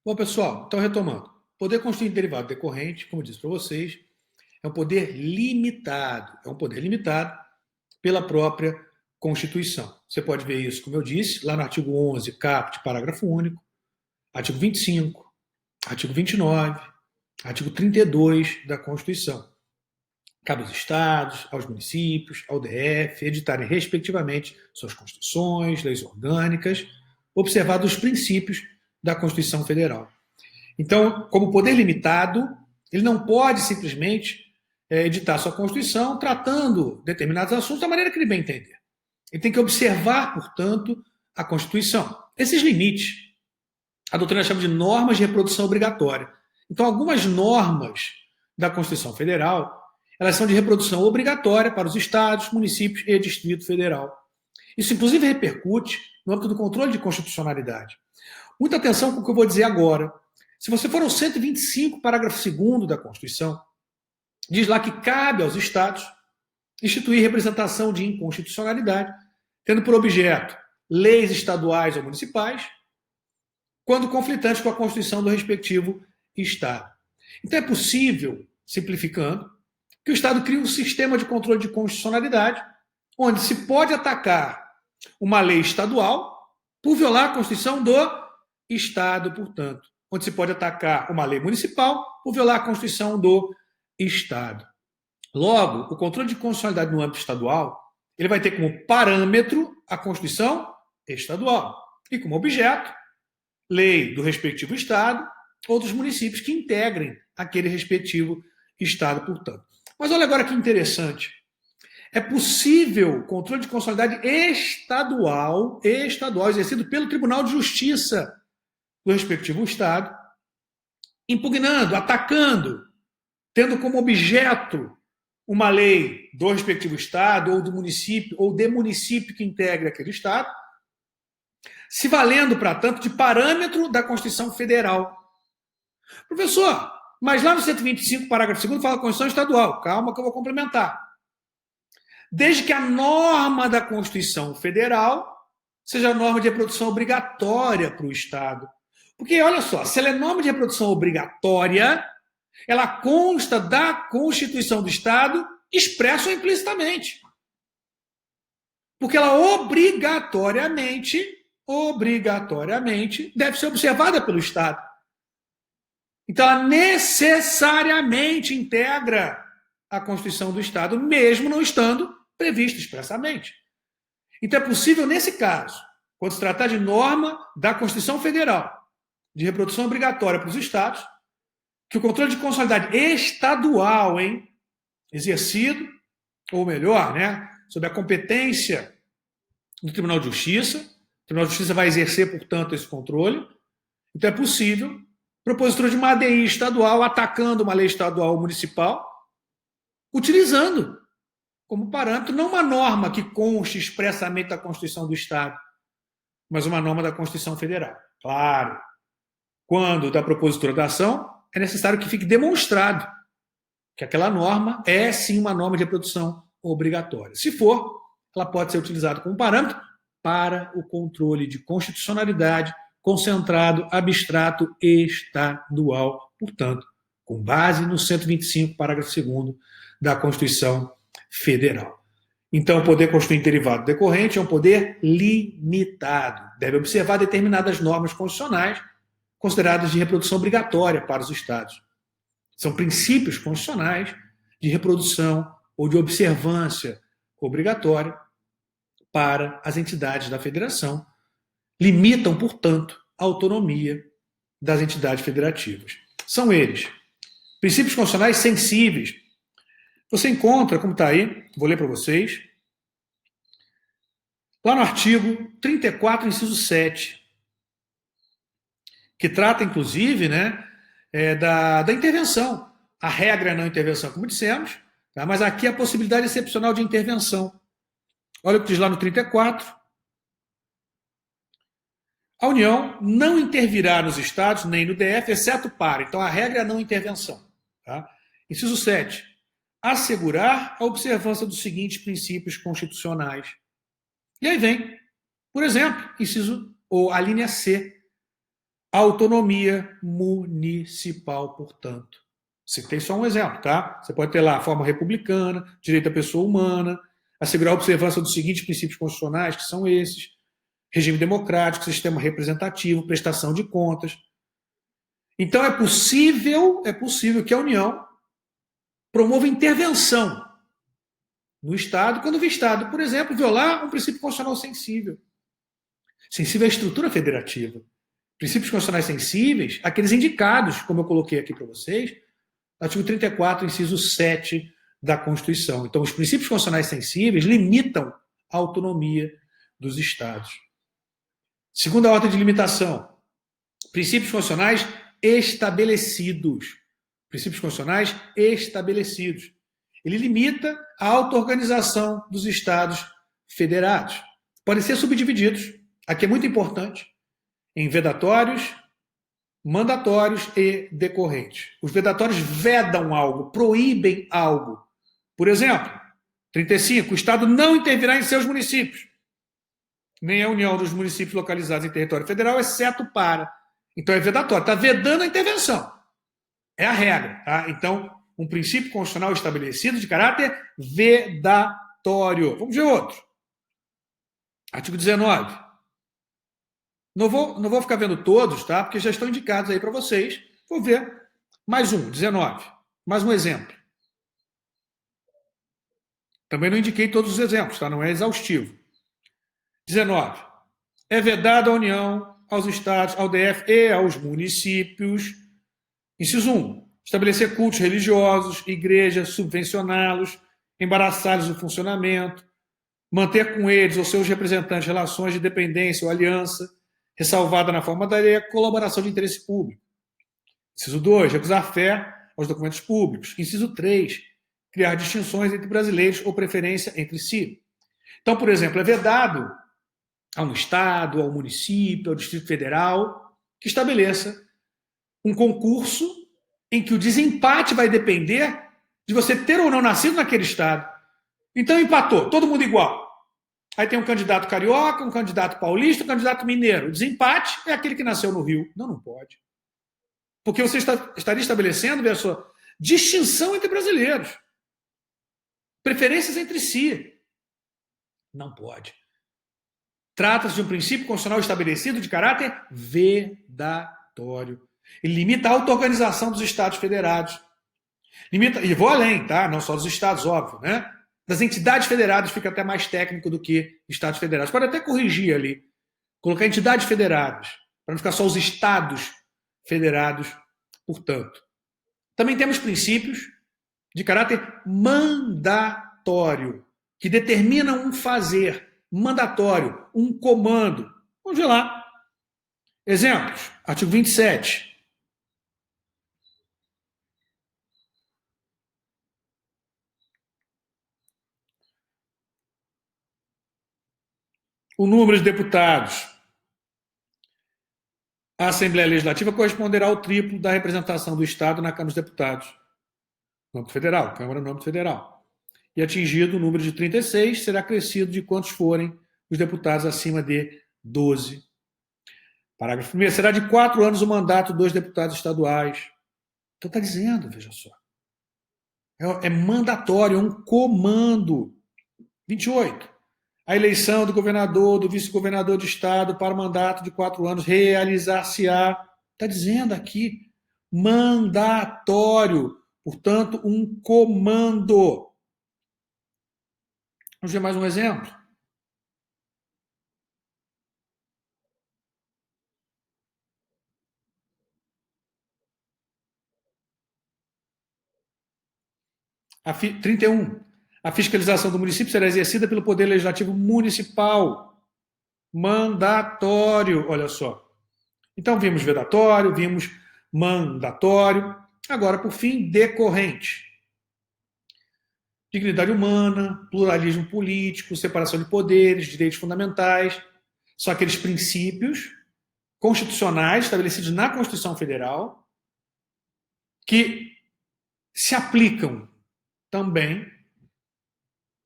Bom, pessoal, então retomando. Poder constituir derivado decorrente, como eu disse para vocês, é um poder limitado. É um poder limitado pela própria Constituição. Você pode ver isso, como eu disse, lá no artigo 11, caput, parágrafo único, artigo 25, artigo 29, artigo 32 da Constituição. Cabe aos estados, aos municípios, ao DF, editarem, respectivamente, suas constituições, leis orgânicas, observados os princípios da Constituição Federal. Então, como poder limitado, ele não pode simplesmente editar sua Constituição tratando determinados assuntos da maneira que ele bem entender. Ele tem que observar, portanto, a Constituição. Esses limites, a doutrina chama de normas de reprodução obrigatória. Então, algumas normas da Constituição Federal, elas são de reprodução obrigatória para os estados, municípios e Distrito Federal. Isso, inclusive, repercute no âmbito do controle de constitucionalidade. Muita atenção com o que eu vou dizer agora. Se você for ao 125, parágrafo 2º da Constituição, diz lá que cabe aos estados instituir representação de inconstitucionalidade, tendo por objeto leis estaduais ou municipais, quando conflitantes com a Constituição do respectivo estado. Então é possível, simplificando, que o Estado crie um sistema de controle de constitucionalidade, onde se pode atacar uma lei estadual por violar a Constituição do Estado, portanto, onde se pode atacar uma lei municipal por violar a Constituição do Estado. Logo, o controle de constitucionalidade no âmbito estadual, ele vai ter como parâmetro a Constituição estadual e como objeto lei do respectivo Estado ou dos municípios que integrem aquele respectivo Estado, portanto. Mas olha agora que interessante. É possível controle de constitucionalidade estadual exercido pelo Tribunal de Justiça do respectivo Estado, impugnando, atacando, tendo como objeto uma lei do respectivo Estado ou do município ou de município que integre aquele Estado, se valendo, para tanto, de parâmetro da Constituição Federal. Professor, mas lá no 125, parágrafo 2º, fala Constituição Estadual. Calma que eu vou complementar. Desde que a norma da Constituição Federal seja a norma de reprodução obrigatória para o Estado. Porque, olha só, se ela é norma de reprodução obrigatória, ela consta da Constituição do Estado, expressa ou implicitamente. Porque ela obrigatoriamente deve ser observada pelo Estado. Então, ela necessariamente integra a Constituição do Estado, mesmo não estando prevista expressamente. Então, é possível, nesse caso, quando se tratar de norma da Constituição Federal, de reprodução obrigatória para os Estados, que o controle de constitucionalidade estadual, exercido, ou melhor, sob a competência do Tribunal de Justiça, o Tribunal de Justiça vai exercer, portanto, esse controle. Então, é possível propositor de uma ADI estadual atacando uma lei estadual ou municipal, utilizando como parâmetro não uma norma que conste expressamente da Constituição do Estado, mas uma norma da Constituição Federal. Claro, quando da propositura da ação, é necessário que fique demonstrado que aquela norma é, sim, uma norma de reprodução obrigatória. Se for, ela pode ser utilizada como parâmetro para o controle de constitucionalidade concentrado, abstrato, estadual, portanto, com base no 125, parágrafo 2º da Constituição Federal. Então, o poder constituinte derivado decorrente é um poder limitado. Deve observar determinadas normas constitucionais consideradas de reprodução obrigatória para os Estados. São princípios constitucionais de reprodução ou de observância obrigatória para as entidades da federação, limitam, portanto, a autonomia das entidades federativas. São eles: princípios constitucionais sensíveis. Você encontra, como está aí, vou ler para vocês, lá no artigo 34, inciso 7, que trata, inclusive, da intervenção. A regra é não intervenção, como dissemos, tá? Mas aqui a possibilidade excepcional de intervenção. Olha o que diz lá no 34. A União não intervirá nos Estados nem no DF, exceto para. Então, a regra é a não intervenção. Tá? Inciso 7. Assegurar a observância dos seguintes princípios constitucionais. E aí vem, por exemplo, a linha C. autonomia municipal, portanto. Citei só um exemplo, tá? Você pode ter lá a forma republicana, direito à pessoa humana, assegurar a observância dos seguintes princípios constitucionais, que são esses: regime democrático, sistema representativo, prestação de contas. Então é possível que a União promova intervenção no Estado quando o Estado, por exemplo, violar um princípio constitucional sensível. Sensível à estrutura federativa. Princípios constitucionais sensíveis, aqueles indicados, como eu coloquei aqui para vocês, artigo 34, inciso 7 da Constituição. Então, os princípios constitucionais sensíveis limitam a autonomia dos Estados. Segunda ordem de limitação, princípios constitucionais estabelecidos. Princípios constitucionais estabelecidos. Ele limita a auto-organização dos Estados federados. Podem ser subdivididos, aqui é muito importante, em vedatórios, mandatórios e decorrentes. Os vedatórios vedam algo, proíbem algo. Por exemplo, 35, o Estado não intervirá em seus municípios, nem a união dos municípios localizados em território federal, exceto para. Então é vedatório, está vedando a intervenção. É a regra. Tá? Então, um princípio constitucional estabelecido de caráter vedatório. Vamos ver outro. Artigo 19. Não vou ficar vendo todos, tá? Porque já estão indicados aí para vocês. Vou ver mais um, 19. Mais um exemplo. Também não indiquei todos os exemplos, tá? Não é exaustivo. 19. É vedado à União, aos Estados, ao DF e aos municípios. Inciso 1. Estabelecer cultos religiosos, igrejas, subvencioná-los, embaraçá-los do funcionamento, manter com eles ou seus representantes relações de dependência ou aliança, ressalvada na forma da lei, a colaboração de interesse público. Inciso 2. Recusar fé aos documentos públicos. Inciso 3. Criar distinções entre brasileiros ou preferência entre si. Então, por exemplo, é vedado a um Estado, ao município, ao Distrito Federal, que estabeleça um concurso em que o desempate vai depender de você ter ou não nascido naquele Estado. Então, empatou, todo mundo igual. Aí tem um candidato carioca, um candidato paulista, um candidato mineiro. O desempate é aquele que nasceu no Rio. Não pode. Porque você estaria estabelecendo, veja só, distinção entre brasileiros. Preferências entre si. Não pode. Trata-se de um princípio constitucional estabelecido de caráter vedatório. Ele limita a auto-organização dos Estados federados. Limita, e vou além, tá? Não só dos Estados, óbvio, né? Das entidades federadas fica até mais técnico do que Estados federados. Pode até corrigir ali. Colocar entidades federadas, para não ficar só os Estados federados, portanto. Também temos princípios de caráter mandatório, que determinam um fazer mandatório, um comando. Vamos ver lá. Exemplos. Artigo 27. O número de deputados à Assembleia Legislativa corresponderá ao triplo da representação do Estado na Câmara dos Deputados. No âmbito federal, Câmara no âmbito federal. E atingido o número de 36, será acrescido de quantos forem os deputados acima de 12. Parágrafo 1º. Será de 4 anos o mandato dos deputados estaduais. Então está dizendo, veja só. É mandatório, é um comando. 28. A eleição do governador, do vice-governador de estado para o mandato de 4 anos realizar-se-á. Está dizendo aqui, mandatório. Portanto, um comando. Vamos ver mais um exemplo. A 31. A fiscalização do município será exercida pelo Poder Legislativo Municipal. Mandatório, olha só. Então, vimos vedatório, vimos mandatório. Agora, por fim, decorrente. Dignidade humana, pluralismo político, separação de poderes, direitos fundamentais. São aqueles princípios constitucionais estabelecidos na Constituição Federal que se aplicam também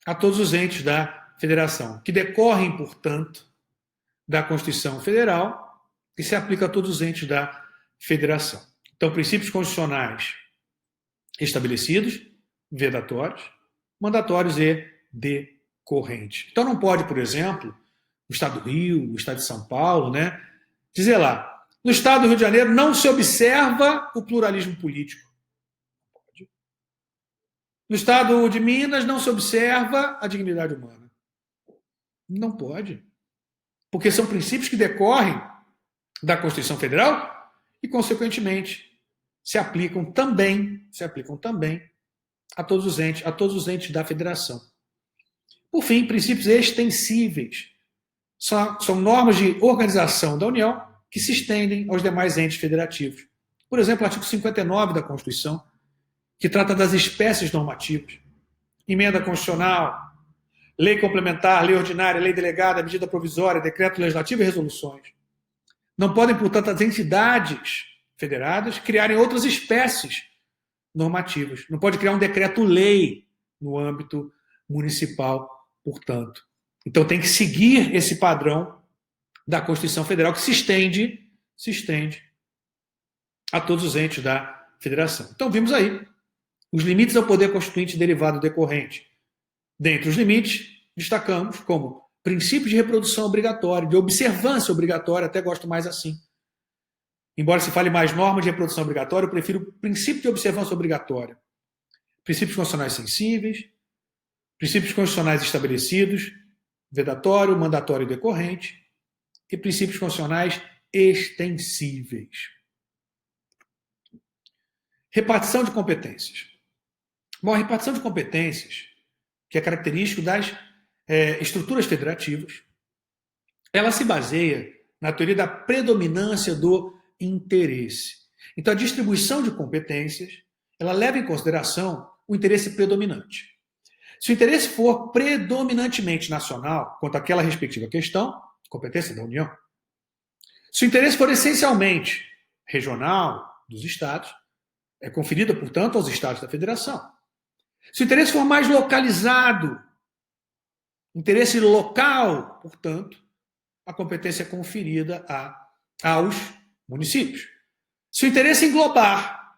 a todos os entes da federação, que decorrem, portanto, da Constituição Federal e se aplica a todos os entes da federação. Então, princípios constitucionais estabelecidos, vedatórios, mandatórios e decorrentes. Então, não pode, por exemplo, o Estado do Rio, o Estado de São Paulo, né, dizer lá, no Estado do Rio de Janeiro não se observa o pluralismo político. No Estado de Minas não se observa a dignidade humana. Não pode. Porque são princípios que decorrem da Constituição Federal e, consequentemente, se aplicam também a todos os entes da federação. Por fim, princípios extensíveis. São normas de organização da União que se estendem aos demais entes federativos. Por exemplo, o artigo 59 da Constituição, que trata das espécies normativas. Emenda constitucional, lei complementar, lei ordinária, lei delegada, medida provisória, decreto legislativo e resoluções. Não podem, portanto, as entidades federadas criarem outras espécies normativas. Não pode criar um decreto-lei no âmbito municipal, portanto. Então tem que seguir esse padrão da Constituição Federal que se estende a todos os entes da federação. Então vimos aí os limites ao poder constituinte derivado decorrente. Dentre os limites, destacamos como princípio de reprodução obrigatória, de observância obrigatória, até gosto mais assim. Embora se fale mais norma de reprodução obrigatória, eu prefiro princípio de observância obrigatória. Princípios constitucionais sensíveis, princípios constitucionais estabelecidos, vedatório, mandatório e decorrente, e princípios constitucionais extensíveis. Repartição de competências. Bom, a repartição de competências, que é característico das estruturas federativas, ela se baseia na teoria da predominância do interesse. Então, a distribuição de competências, ela leva em consideração o interesse predominante. Se o interesse for predominantemente nacional, quanto àquela respectiva questão, competência da União. Se o interesse for essencialmente regional, dos estados, é conferida, portanto, aos estados da federação. Se o interesse for mais localizado, interesse local, portanto, a competência é conferida aos municípios. Se o interesse englobar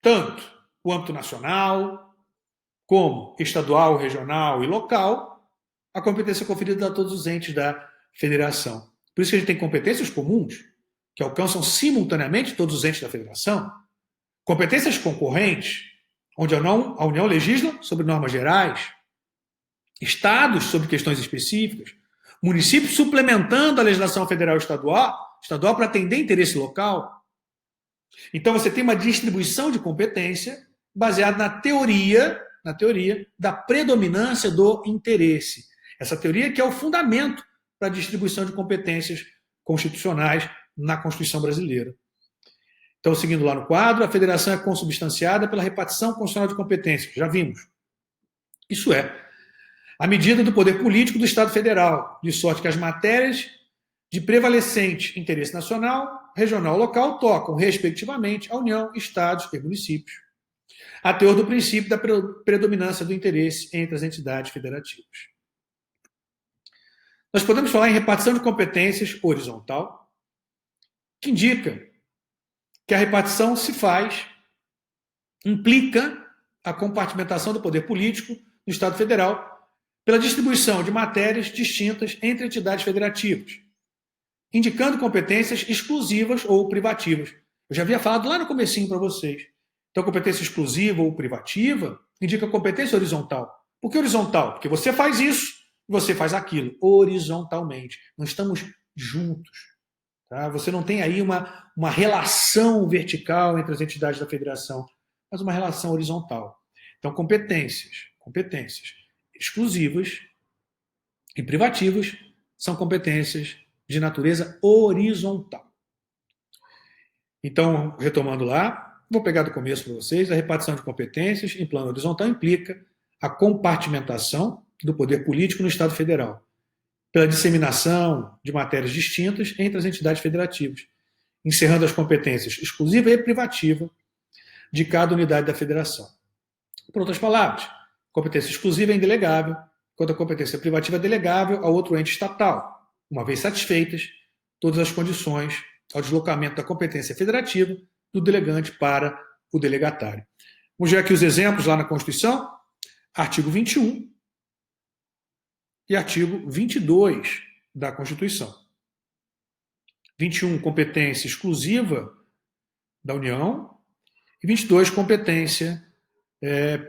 tanto o âmbito nacional, como estadual, regional e local, a competência é conferida a todos os entes da federação. Por isso que a gente tem competências comuns, que alcançam simultaneamente todos os entes da federação. Competências concorrentes, onde a União legisla sobre normas gerais, estados sobre questões específicas, municípios suplementando a legislação federal e estadual para atender interesse local. Então você tem uma distribuição de competência baseada na teoria da predominância do interesse. Essa teoria que é o fundamento para a distribuição de competências constitucionais na Constituição brasileira. Então, seguindo lá no quadro, a federação é consubstanciada pela repartição constitucional de competências. Já vimos. Isso é, a medida do poder político do Estado Federal, de sorte que as matérias de prevalecente interesse nacional, regional ou local tocam, respectivamente, a União, Estados e municípios, a teor do princípio da predominância do interesse entre as entidades federativas. Nós podemos falar em repartição de competências horizontal, que indica que a repartição implica a compartimentação do poder político no Estado Federal pela distribuição de matérias distintas entre entidades federativas, indicando competências exclusivas ou privativas. Eu já havia falado lá no comecinho para vocês. Então, competência exclusiva ou privativa indica competência horizontal. Por que horizontal? Porque você faz isso e você faz aquilo, horizontalmente. Não estamos juntos. Tá? Você não tem aí uma relação vertical entre as entidades da federação, mas uma relação horizontal. Então, competências exclusivas e privativas são competências de natureza horizontal. Então, retomando lá, vou pegar do começo para vocês, a repartição de competências em plano horizontal implica a compartimentação do poder político no Estado Federal, pela disseminação de matérias distintas entre as entidades federativas, encerrando as competências exclusiva e privativa de cada unidade da federação. Por outras palavras, competência exclusiva é indelegável, enquanto a competência privativa é delegável a outro ente estatal, uma vez satisfeitas todas as condições ao deslocamento da competência federativa do delegante para o delegatário. Vamos ver aqui os exemplos lá na Constituição. Artigo 21 e artigo 22 da Constituição. 21, competência exclusiva da União, e 22, competência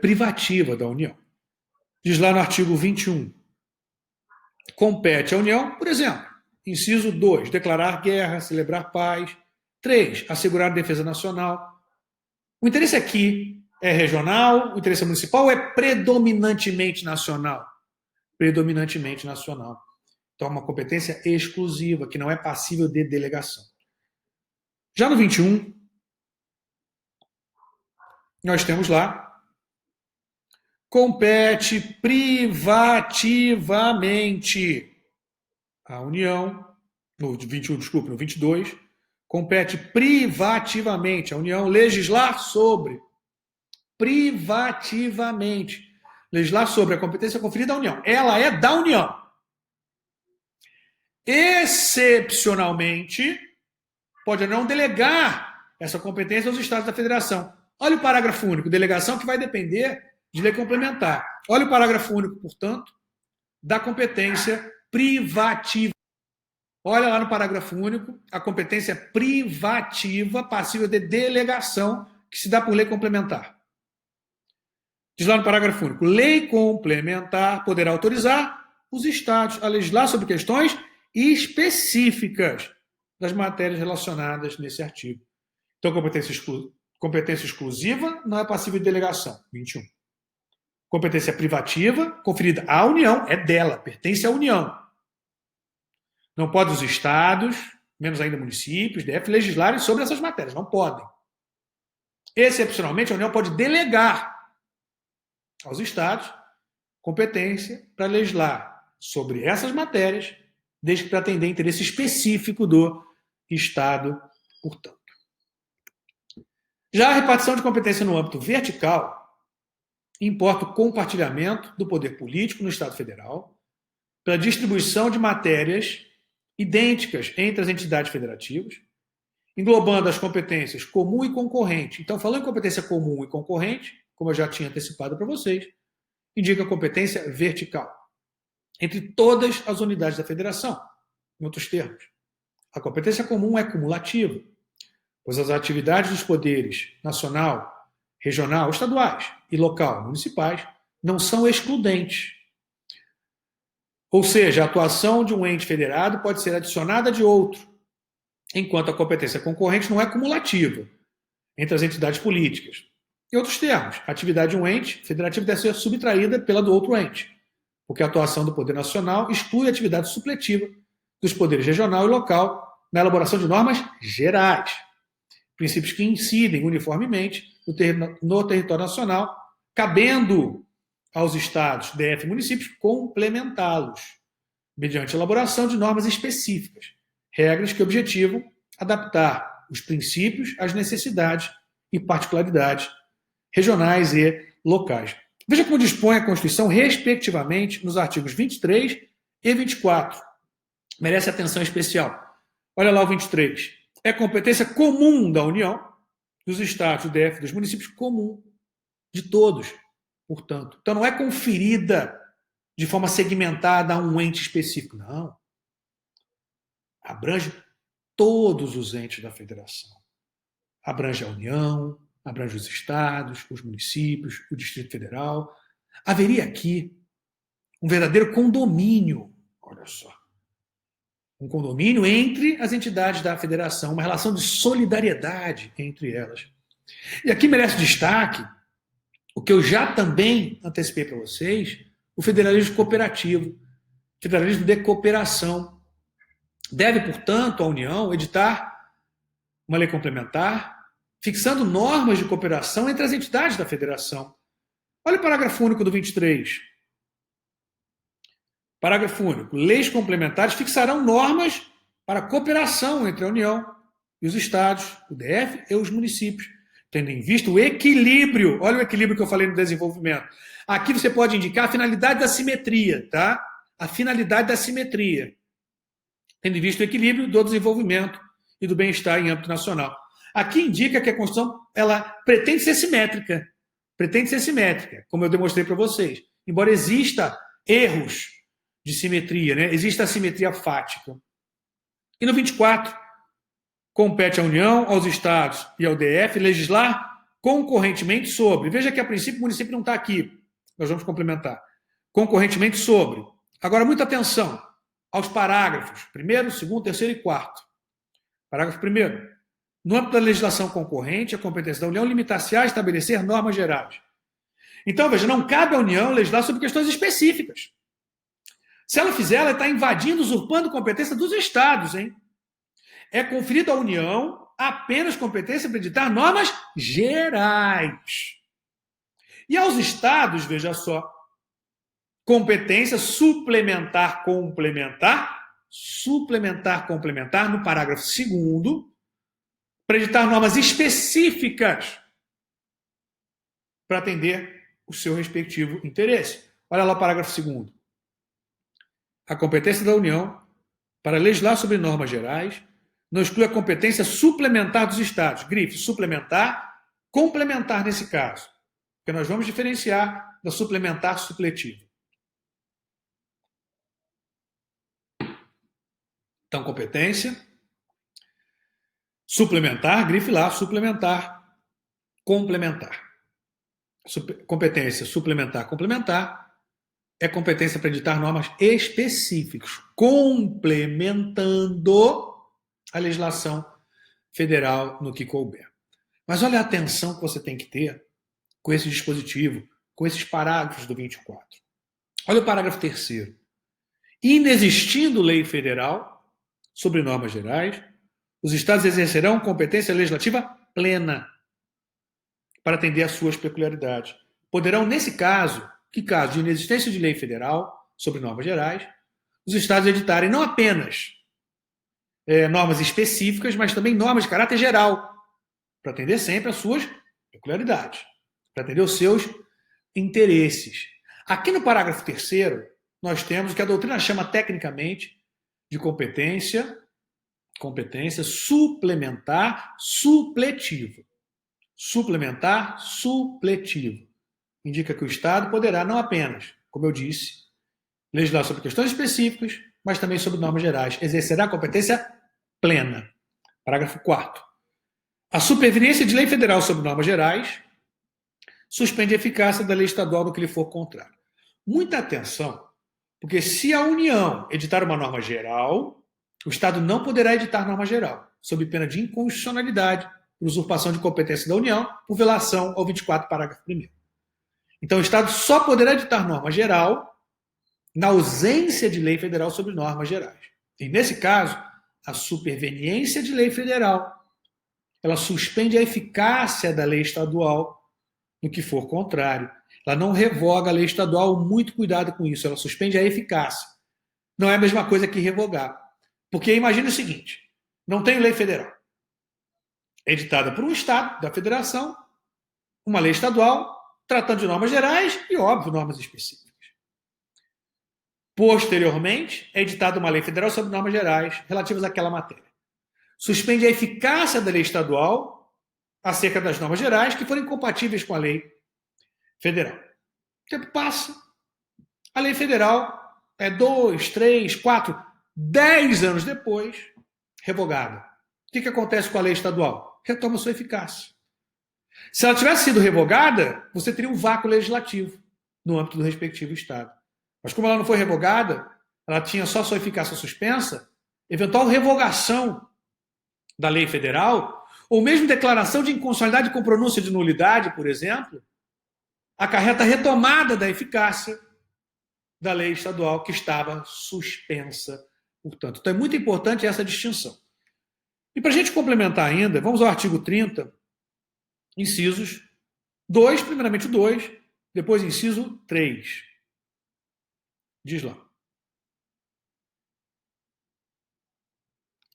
privativa da União. Diz lá no artigo 21, compete à União, por exemplo, inciso 2, declarar guerra, celebrar paz. 3, assegurar a defesa nacional. O interesse aqui é regional, o interesse é municipal ou é predominantemente nacional? Predominantemente nacional. Então, é uma competência exclusiva, que não é passível de delegação. Já no 21, nós temos lá, compete privativamente à União, no 21, desculpe, no 22, compete privativamente à União legislar sobre, privativamente, legislar sobre a competência conferida à União. Ela é da União. Excepcionalmente, pode não delegar essa competência aos Estados da Federação. Olha o parágrafo único, delegação que vai depender de lei complementar. Olha o parágrafo único, portanto, da competência privativa. Olha lá no parágrafo único, a competência privativa passível de delegação que se dá por lei complementar. Diz lá no parágrafo único, lei complementar poderá autorizar os Estados a legislar sobre questões específicas das matérias relacionadas nesse artigo. Então, competência exclusiva não é passível de delegação, 21. Competência privativa, conferida à União, é dela, pertence à União. Não podem os Estados, menos ainda municípios, DF, legislarem sobre essas matérias, não podem. Excepcionalmente, a União pode delegar aos Estados competência para legislar sobre essas matérias, desde que para atender interesse específico do Estado, portanto. Já a repartição de competência no âmbito vertical importa o compartilhamento do poder político no Estado Federal pela distribuição de matérias idênticas entre as entidades federativas, englobando as competências comum e concorrente. Então, falando em competência comum e concorrente, como eu já tinha antecipado para vocês, indica a competência vertical entre todas as unidades da federação. Em outros termos, a competência comum é cumulativa, pois as atividades dos poderes nacional, regional, estaduais e local, municipais, não são excludentes. Ou seja, a atuação de um ente federado pode ser adicionada de outro, enquanto a competência concorrente não é cumulativa entre as entidades políticas. Em outros termos, a atividade de um ente federativo deve ser subtraída pela do outro ente, porque a atuação do poder nacional exclui a atividade supletiva dos poderes regional e local na elaboração de normas gerais, princípios que incidem uniformemente no território nacional, cabendo aos estados, DF e municípios complementá-los, mediante a elaboração de normas específicas, regras que objetivam adaptar os princípios às necessidades e particularidades regionais e locais. Veja como dispõe a Constituição, respectivamente, nos artigos 23 e 24. Merece atenção especial. Olha lá o 23. É competência comum da União, dos estados, do DF, dos municípios, comum de todos, portanto. Então, não é conferida de forma segmentada a um ente específico, não. Abrange todos os entes da federação. Abrange a União, abrange os estados, os municípios, o Distrito Federal. Haveria aqui um verdadeiro condomínio, olha só. Um condomínio entre as entidades da federação, uma relação de solidariedade entre elas. E aqui merece destaque o que eu já também antecipei para vocês, o federalismo cooperativo, federalismo de cooperação. Deve, portanto, a União editar uma lei complementar, fixando normas de cooperação entre as entidades da federação. Olha o parágrafo único do 23. Parágrafo único. Leis complementares fixarão normas para a cooperação entre a União e os estados, o DF e os municípios, tendo em vista o equilíbrio. Olha o equilíbrio que eu falei no desenvolvimento. Aqui você pode indicar a finalidade da simetria, tá? A finalidade da simetria. tendo em vista o equilíbrio do desenvolvimento e do bem-estar em âmbito nacional. Aqui indica que a Constituição ela pretende ser simétrica. Pretende ser simétrica, como eu demonstrei para vocês. Embora exista erros de simetria, né? Existe a simetria fática. E no 24, compete à União, aos Estados e ao DF legislar concorrentemente sobre. Veja que, a princípio, o município não está aqui. Nós vamos complementar. Concorrentemente sobre. Agora, muita atenção aos parágrafos 1º, 2º, 3º e 4º. Parágrafo 1º. No âmbito da legislação concorrente, a competência da União limitar-se a estabelecer normas gerais. Então, veja, não cabe à União legislar sobre questões específicas. Se ela fizer, ela está invadindo, usurpando competência dos Estados, hein? É conferida à União apenas competência para editar normas gerais. E aos Estados, veja só, competência suplementar, complementar, no parágrafo 2º, para editar normas específicas para atender o seu respectivo interesse. Olha lá o parágrafo 2º. A competência da União para legislar sobre normas gerais não exclui a competência suplementar dos Estados. Grife, suplementar, complementar nesse caso. Porque nós vamos diferenciar da suplementar supletiva. Então, competência, suplementar, grife lá, suplementar, complementar. Competência suplementar, complementar é competência para editar normas específicas, complementando a legislação federal no que couber. Mas olha a atenção que você tem que ter com esse dispositivo, com esses parágrafos do 24. Olha o parágrafo 3º. Inexistindo lei federal sobre normas gerais, os Estados exercerão competência legislativa plena para atender às suas peculiaridades. Poderão, nesse caso, que caso de inexistência de lei federal sobre normas gerais, os Estados editarem não apenas normas específicas, mas também normas de caráter geral, para atender sempre às suas peculiaridades, para atender os seus interesses. Aqui no parágrafo 3º, nós temos o que a doutrina chama tecnicamente de competência suplementar supletiva. Suplementar supletivo. Indica que o Estado poderá não apenas, como eu disse, legislar sobre questões específicas, mas também sobre normas gerais. Exercerá a competência plena. Parágrafo 4º. A superveniência de lei federal sobre normas gerais suspende a eficácia da lei estadual no que lhe for contrário. Muita atenção, porque se a União editar uma norma geral, o Estado não poderá editar norma geral, sob pena de inconstitucionalidade, por usurpação de competência da União, por violação ao 24, parágrafo 1º. Então, o Estado só poderá editar norma geral na ausência de lei federal sobre normas gerais. E, nesse caso, a superveniência de lei federal, ela suspende a eficácia da lei estadual no que for contrário. Ela não revoga a lei estadual, muito cuidado com isso, ela suspende a eficácia. Não é a mesma coisa que revogar. Porque imagine o seguinte, não tem lei federal. É editada por um Estado da Federação, uma lei estadual, tratando de normas gerais e, óbvio, normas específicas. Posteriormente, é editada uma lei federal sobre normas gerais relativas àquela matéria. Suspende a eficácia da lei estadual acerca das normas gerais que forem incompatíveis com a lei federal. O tempo passa, a lei federal é 2, 3, 4, 10 anos depois, revogada. O que acontece com a lei estadual? Retoma sua eficácia. Se ela tivesse sido revogada, você teria um vácuo legislativo no âmbito do respectivo Estado. Mas como ela não foi revogada, ela tinha só sua eficácia suspensa, eventual revogação da lei federal, ou mesmo declaração de inconstitucionalidade com pronúncia de nulidade, por exemplo, acarreta a retomada da eficácia da lei estadual que estava suspensa, portanto. Então é muito importante essa distinção. E para a gente complementar ainda, vamos ao artigo 30, incisos 2, primeiramente o 2, depois inciso 3. Diz lá.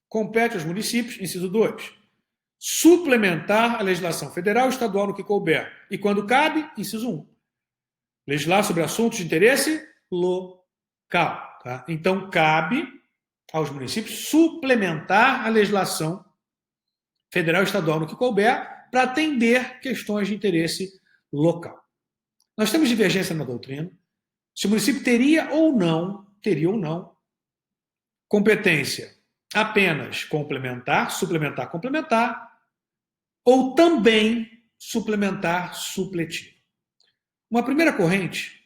Compete aos municípios, inciso 2, suplementar a legislação federal e estadual no que couber. E quando cabe, inciso 1, legislar sobre assuntos de interesse local. Tá? Então, cabe aos municípios suplementar a legislação federal e estadual no que couber para atender questões de interesse local. Nós temos divergência na doutrina se o município teria ou não competência apenas complementar, suplementar, complementar, ou também suplementar, supletivo. Uma primeira corrente,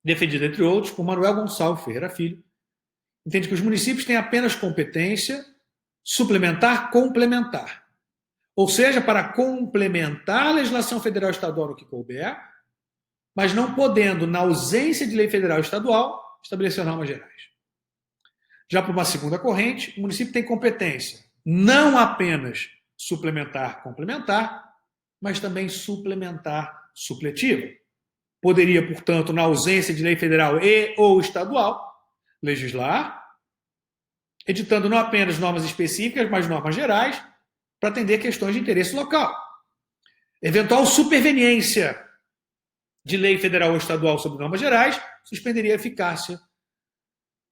defendida, entre outros, por Manuel Gonçalves Ferreira Filho, entende que os municípios têm apenas competência suplementar, complementar. Ou seja, para complementar a legislação federal e estadual no que couber, mas não podendo, na ausência de lei federal e estadual, estabelecer normas gerais. Já para uma segunda corrente, o município tem competência não apenas suplementar, complementar, mas também suplementar, supletiva. Poderia, portanto, na ausência de lei federal e ou estadual, legislar, editando não apenas normas específicas, mas normas gerais, para atender questões de interesse local. Eventual superveniência de lei federal ou estadual sobre normas gerais suspenderia a eficácia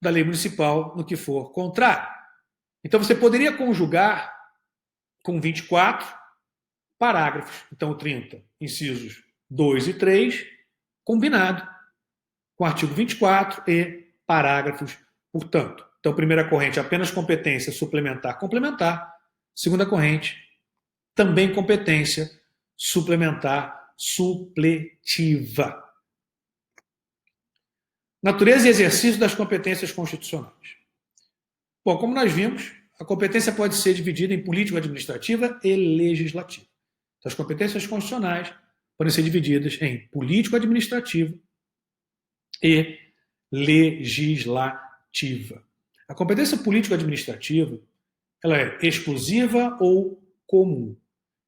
da lei municipal no que for contrário. Então, você poderia conjugar com 24 parágrafos, então 30, incisos 2 e 3, combinado com o artigo 24 e parágrafos, portanto. Então, primeira corrente, apenas competência suplementar, complementar. Segunda corrente, também competência suplementar, supletiva. Natureza e exercício das competências constitucionais. Bom, como nós vimos, a competência pode ser dividida em político-administrativa e legislativa. Então, as competências constitucionais podem ser divididas em político-administrativa e legislativa. A competência político-administrativa ela é exclusiva ou comum.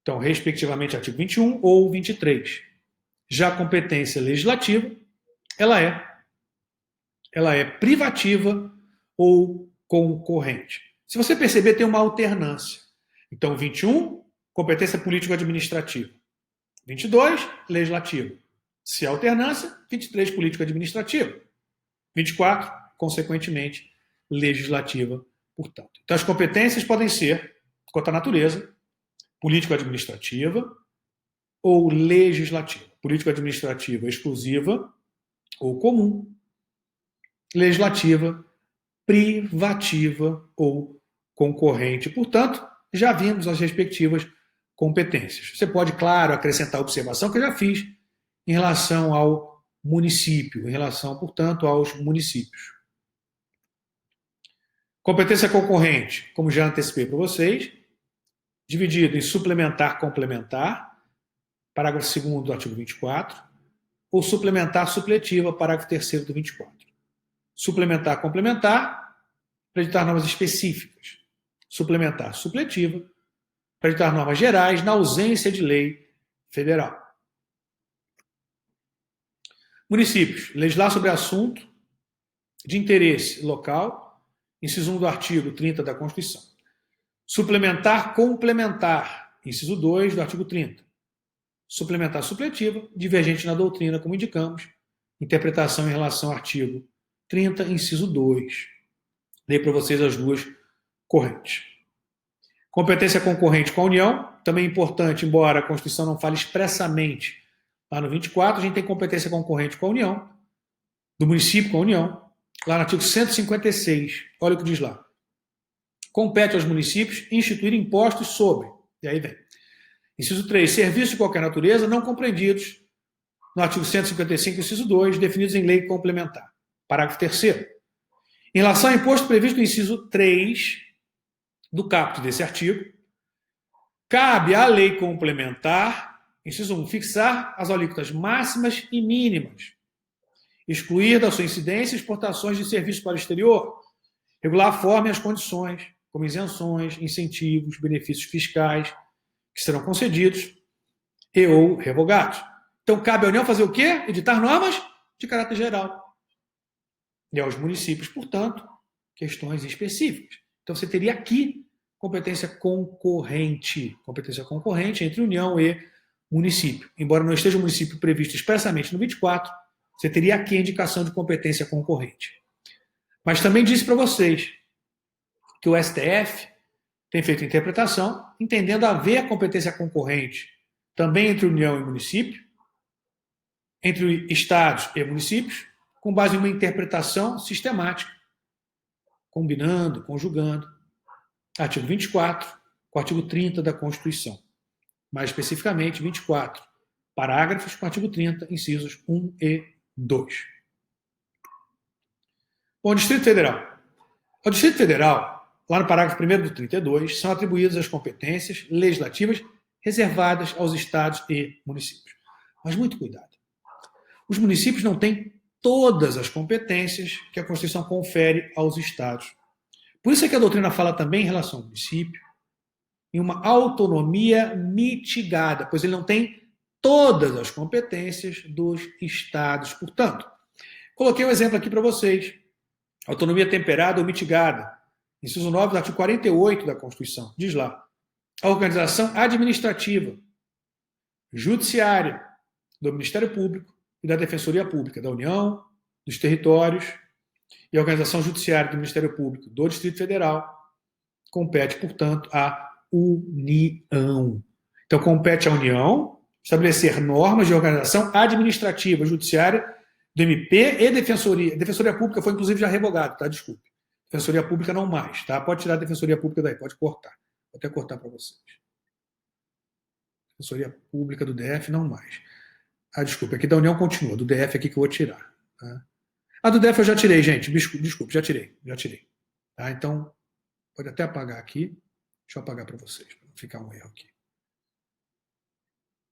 Então, respectivamente, artigo 21 ou 23. Já a competência legislativa, ela é privativa ou concorrente. Se você perceber, tem uma alternância. Então, 21, competência político-administrativa. 22, legislativa. Se há alternância, 23, político-administrativa. 24, consequentemente, legislativa, portanto. Então, as competências podem ser, quanto à natureza, político-administrativa ou legislativa. Político-administrativa exclusiva ou comum. Legislativa, privativa ou concorrente. Portanto, já vimos as respectivas competências. Você pode, claro, acrescentar a observação que eu já fiz em relação ao município, em relação, portanto, aos municípios. Competência concorrente, como já antecipei para vocês, dividido em suplementar, complementar, parágrafo 2º do artigo 24, ou suplementar, supletiva, parágrafo 3º do 24. Suplementar, complementar, para editar normas específicas. Suplementar, supletiva, para editar normas gerais na ausência de lei federal. Municípios, legislar sobre assunto de interesse local, inciso 1 do artigo 30 da Constituição. Suplementar, complementar, inciso 2 do artigo 30. Suplementar, supletiva, divergente na doutrina, como indicamos, interpretação em relação ao artigo 30, inciso 2. Dei para vocês as duas correntes. Competência concorrente com a União, também importante, embora a Constituição não fale expressamente lá no 24, a gente tem competência concorrente com a União, do município com a União, lá no artigo 156, olha o que diz lá. Compete aos municípios instituir impostos sobre, e aí vem. Inciso 3, serviços de qualquer natureza não compreendidos no artigo 155, inciso 2, definidos em lei complementar. Parágrafo 3º. Em relação ao imposto previsto no inciso 3 do caput desse artigo, cabe à lei complementar, inciso 1, fixar as alíquotas máximas e mínimas, excluir da sua incidência exportações de serviços para o exterior, regular a forma e as condições, como isenções, incentivos, benefícios fiscais que serão concedidos e ou revogados. Então, cabe à União fazer o quê? Editar normas de caráter geral. E aos municípios, portanto, questões específicas. Então, você teria aqui competência concorrente entre União e município. Embora não esteja o município previsto expressamente no 24, você teria aqui a indicação de competência concorrente. Mas também disse para vocês que o STF tem feito interpretação, entendendo haver competência concorrente também entre União e município, entre estados e municípios, com base em uma interpretação sistemática, combinando, conjugando, artigo 24 com o artigo 30 da Constituição. Mais especificamente, 24 parágrafos com o artigo 30, incisos 1 e 2. Bom, Distrito Federal. Ao Distrito Federal, lá no parágrafo 1º do 32, são atribuídas as competências legislativas reservadas aos estados e municípios. Mas muito cuidado. Os municípios não têm todas as competências que a Constituição confere aos estados. Por isso é que a doutrina fala também em relação ao município, em uma autonomia mitigada, pois ele não tem todas as competências dos estados. Portanto, coloquei um exemplo aqui para vocês. Autonomia temperada ou mitigada. Inciso 9 do artigo 48 da Constituição. Diz lá: a organização administrativa, judiciária, do Ministério Público e da Defensoria Pública da União, dos territórios e a organização judiciária do Ministério Público do Distrito Federal compete, portanto, à União. Então, compete à União estabelecer normas de organização administrativa, judiciária, do MP e Defensoria. A Defensoria Pública foi, inclusive, já revogado, tá? Desculpe. Defensoria Pública não mais, tá? Pode tirar a Defensoria Pública daí, pode cortar. Vou até cortar para vocês. Defensoria Pública do DF não mais. Ah, desculpe, aqui da União continua, do DF aqui que eu vou tirar. Tá? A do DF eu já tirei, gente. Desculpe, já tirei. Tá? Então, pode até apagar aqui. Deixa eu apagar para vocês, para não ficar um erro aqui.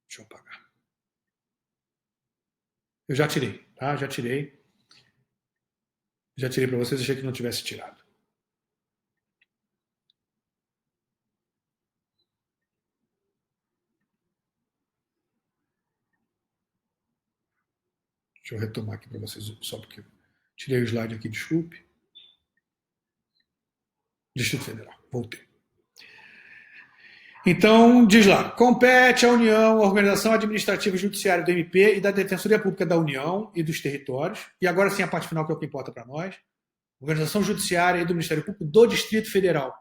Deixa eu apagar. Eu já tirei, tá? Já tirei. Já tirei para vocês, achei que não tivesse tirado. Deixa eu retomar aqui para vocês, só porque eu tirei o slide aqui, desculpe. Distrito Federal, voltei. Então, diz lá, compete à União, a Organização Administrativa e Judiciária do MP e da Defensoria Pública da União e dos territórios, e agora sim a parte final que é o que importa para nós, Organização Judiciária e do Ministério Público do Distrito Federal.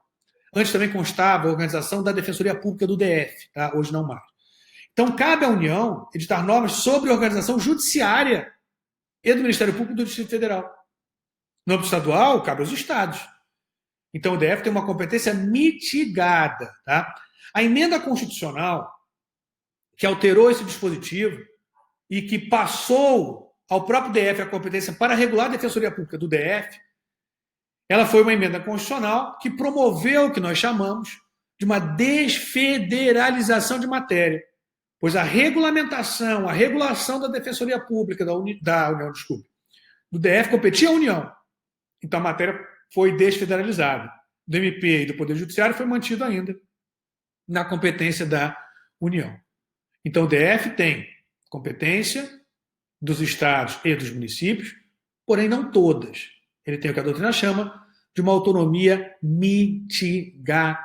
Antes também constava a Organização da Defensoria Pública do DF, tá? Hoje não mais. Então, cabe à União editar normas sobre a organização judiciária e do Ministério Público do Distrito Federal. No âmbito estadual, cabe aos estados. Então, o DF tem uma competência mitigada, tá? A emenda constitucional que alterou esse dispositivo e que passou ao próprio DF a competência para regular a Defensoria Pública do DF, ela foi uma emenda constitucional que promoveu o que nós chamamos de uma desfederalização de matéria, pois a regulamentação, a regulação da Defensoria Pública do DF competia à União. Então a matéria foi desfederalizada. Do MP e do Poder Judiciário foi mantido ainda na competência da União. Então o DF tem competência dos estados e dos municípios, porém não todas. Ele tem o que a doutrina chama de uma autonomia mitigada.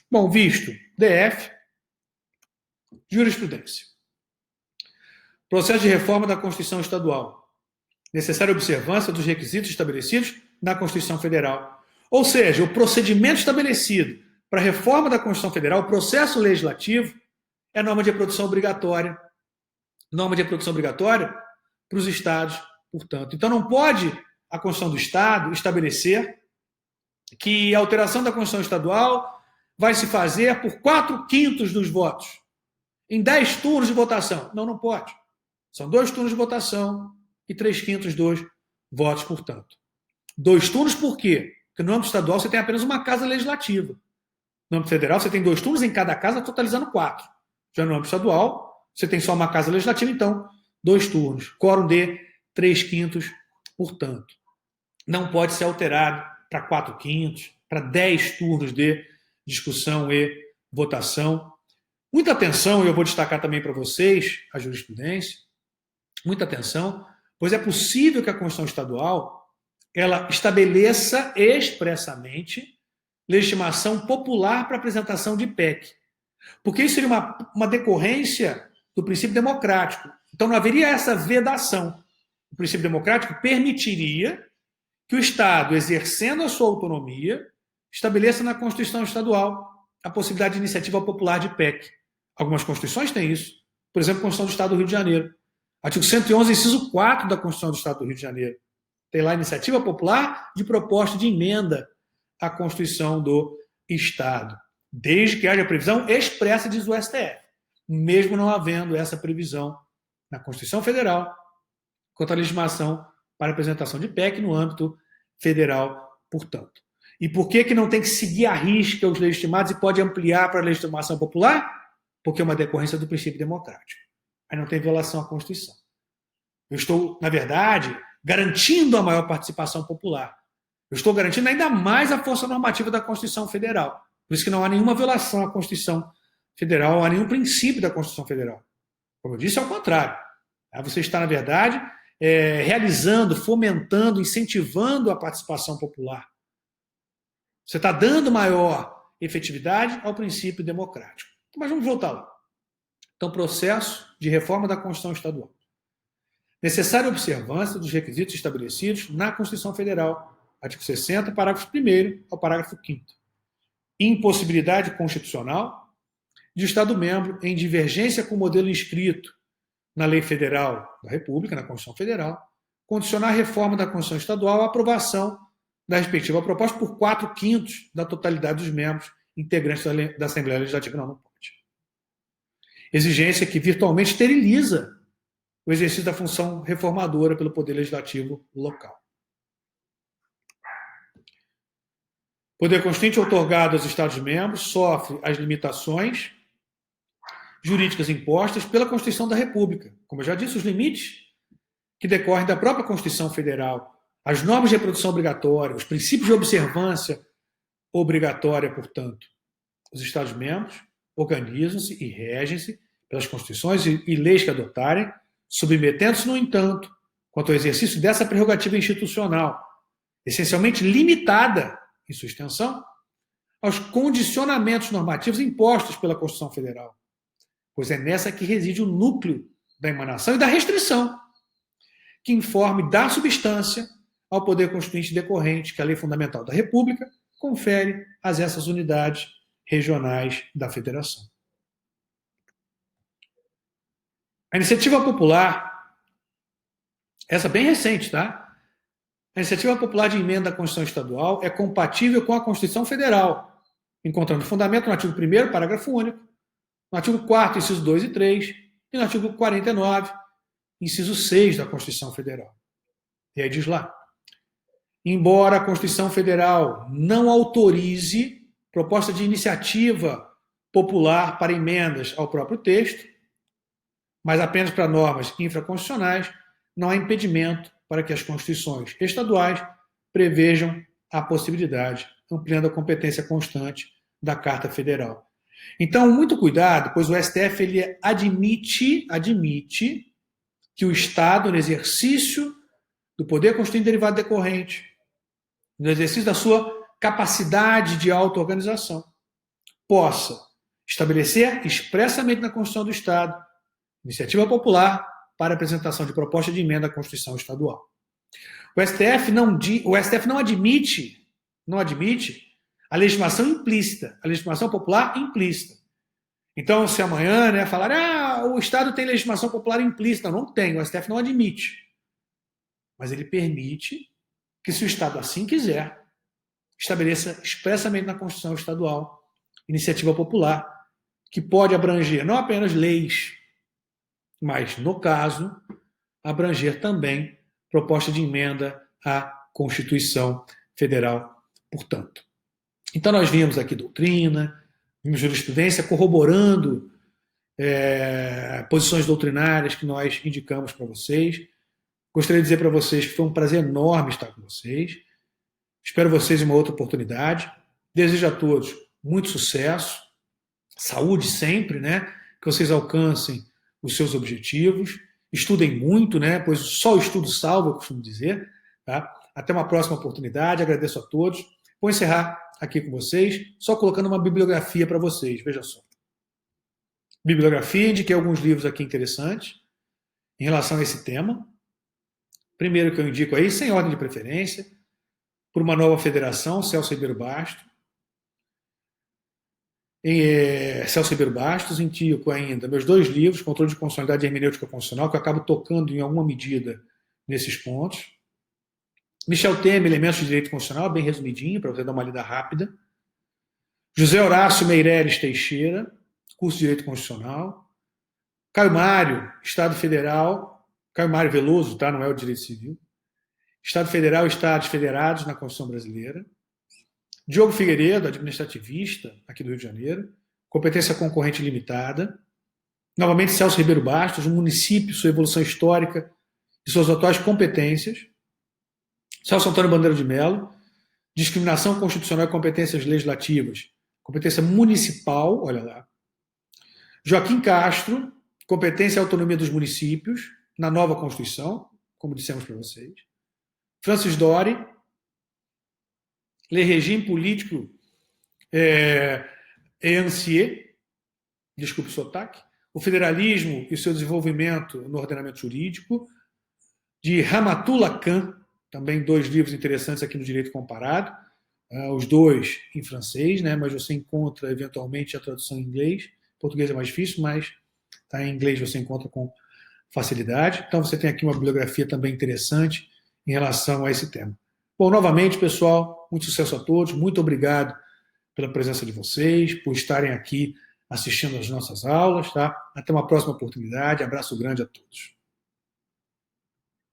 Bom, visto DF, jurisprudência. Processo de reforma da Constituição Estadual. Necessária observância dos requisitos estabelecidos na Constituição Federal. Ou seja, o procedimento estabelecido para a reforma da Constituição Federal, o processo legislativo, é norma de produção obrigatória. Norma de produção obrigatória para os estados, portanto. Então não pode a Constituição do Estado estabelecer que a alteração da Constituição Estadual vai se fazer por 4/5 dos votos, em 10 turnos de votação. Não, não pode. São 2 turnos de votação e 3/5 dos votos, portanto. 2 turnos por quê? Porque no âmbito estadual você tem apenas uma casa legislativa. No âmbito federal você tem 2 turnos em cada casa, totalizando 4. Já no âmbito estadual você tem só uma casa legislativa, então 2 turnos. Quórum de 3/5, portanto. Não pode ser alterado para 4/5, para 10 turnos de discussão e votação. Muita atenção, e eu vou destacar também para vocês a jurisprudência, muita atenção, pois é possível que a Constituição Estadual ela estabeleça expressamente legitimação popular para apresentação de PEC. Porque isso seria uma decorrência do princípio democrático. Então não haveria essa vedação. O princípio democrático permitiria que o Estado, exercendo a sua autonomia, estabeleça na Constituição Estadual a possibilidade de iniciativa popular de PEC. Algumas constituições têm isso. Por exemplo, a Constituição do Estado do Rio de Janeiro. Artigo 111, inciso 4 da Constituição do Estado do Rio de Janeiro. Tem lá a iniciativa popular de proposta de emenda à Constituição do Estado, desde que haja previsão expressa, diz o STF, mesmo não havendo essa previsão na Constituição Federal quanto à legislação para apresentação de PEC no âmbito federal, portanto. E por que não tem que seguir à risca os legitimados e pode ampliar para a legitimação popular? Porque é uma decorrência do princípio democrático. Aí não tem violação à Constituição. Eu estou, na verdade, garantindo a maior participação popular. Eu estou garantindo ainda mais a força normativa da Constituição Federal. Por isso que não há nenhuma violação à Constituição Federal, não há nenhum princípio da Constituição Federal. Como eu disse, é o contrário. Você está, na verdade, realizando, fomentando, incentivando a participação popular. Você está dando maior efetividade ao princípio democrático. Mas vamos voltar lá. Então, processo de reforma da Constituição Estadual. Necessária observância dos requisitos estabelecidos na Constituição Federal, artigo 60, parágrafo 1º ao parágrafo 5º. Impossibilidade constitucional de o Estado-membro, em divergência com o modelo inscrito na Lei Federal da República, na Constituição Federal, condicionar a reforma da Constituição Estadual à aprovação da respectiva proposta por 4/5 da totalidade dos membros integrantes da Assembleia Legislativa. Não pode. Exigência que virtualmente esteriliza o exercício da função reformadora pelo Poder Legislativo local. Poder Constituinte outorgado aos Estados-membros sofre as limitações jurídicas impostas pela Constituição da República. Como eu já disse, os limites que decorrem da própria Constituição Federal, as normas de reprodução obrigatória, os princípios de observância obrigatória, portanto. Os Estados-membros organizam-se e regem-se pelas constituições e leis que adotarem, submetendo-se, no entanto, quanto ao exercício dessa prerrogativa institucional, essencialmente limitada em sua extensão, aos condicionamentos normativos impostos pela Constituição Federal, pois é nessa que reside o núcleo da emanação e da restrição, que informe da substância ao poder constituinte decorrente que a Lei Fundamental da República confere a essas unidades regionais da Federação. A iniciativa popular, essa bem recente, tá? A iniciativa popular de emenda à Constituição Estadual é compatível com a Constituição Federal, encontrando fundamento no artigo 1º, parágrafo único, no artigo 4º, inciso 2 e 3, e no artigo 49, inciso 6 da Constituição Federal. E aí diz lá: embora a Constituição Federal não autorize proposta de iniciativa popular para emendas ao próprio texto, mas apenas para normas infraconstitucionais, não há impedimento para que as constituições estaduais prevejam a possibilidade, ampliando a competência constante da Carta Federal. Então, muito cuidado, pois o STF ele admite que o Estado, no exercício do poder constituinte derivado decorrente, no exercício da sua capacidade de auto-organização, possa estabelecer expressamente na Constituição do Estado iniciativa popular para apresentação de proposta de emenda à Constituição Estadual. O STF não admite a legitimação implícita, a legitimação popular implícita. Então, se amanhã falar o Estado tem legitimação popular implícita, não tem, o STF não admite. Mas ele permite que, se o Estado assim quiser, estabeleça expressamente na Constituição Estadual iniciativa popular, que pode abranger não apenas leis, mas, no caso, abranger também proposta de emenda à Constituição Federal, portanto. Então, nós vimos aqui doutrina, vimos jurisprudência corroborando posições doutrinárias que nós indicamos para vocês. Gostaria de dizer para vocês que foi um prazer enorme estar com vocês. Espero vocês em uma outra oportunidade. Desejo a todos muito sucesso, saúde sempre, que vocês alcancem os seus objetivos. Estudem muito, pois só o estudo salva, eu costumo dizer. Tá? Até uma próxima oportunidade. Agradeço a todos. Vou encerrar aqui com vocês, só colocando uma bibliografia para vocês. Veja só. Bibliografia, indiquei alguns livros aqui interessantes em relação a esse tema. Primeiro que eu indico aí, sem ordem de preferência, Por uma Nova Federação, Celso Ribeiro Basto. Celso Ribeiro Bastos, indico ainda meus 2 livros, Controle de Constitucionalidade e Hermenêutica Constitucional, que eu acabo tocando em alguma medida nesses pontos. Michel Temer, Elementos de Direito Constitucional, bem resumidinho, para você dar uma lida rápida. José Horácio Meireles Teixeira, curso de Direito Constitucional. Caio Mário, Estado Federal. Caio Mário Veloso, tá? Não é o Direito Civil. Estado Federal e Estados Federados na Constituição Brasileira. Diogo Figueiredo, administrativista, aqui do Rio de Janeiro. Competência concorrente limitada. Novamente, Celso Ribeiro Bastos, um município, sua evolução histórica e suas atuais competências. Celso Antônio Bandeira de Mello, discriminação constitucional e competências legislativas, competência municipal, olha lá. Joaquim Castro, competência e autonomia dos municípios, na nova Constituição, como dissemos para vocês. Francis Dori, Le Régime Político et Ancier, desculpe o sotaque, o federalismo e o seu desenvolvimento no ordenamento jurídico, de Rahmatullah Khan, também 2 livros interessantes aqui no Direito Comparado, os 2 em francês, né, mas você encontra eventualmente a tradução em inglês. Português é mais difícil, mas tá, em inglês você encontra com facilidade. Então você tem aqui uma bibliografia também interessante em relação a esse tema. Bom, novamente, pessoal, muito sucesso a todos, muito obrigado pela presença de vocês, por estarem aqui assistindo às nossas aulas, tá? Até uma próxima oportunidade, abraço grande a todos.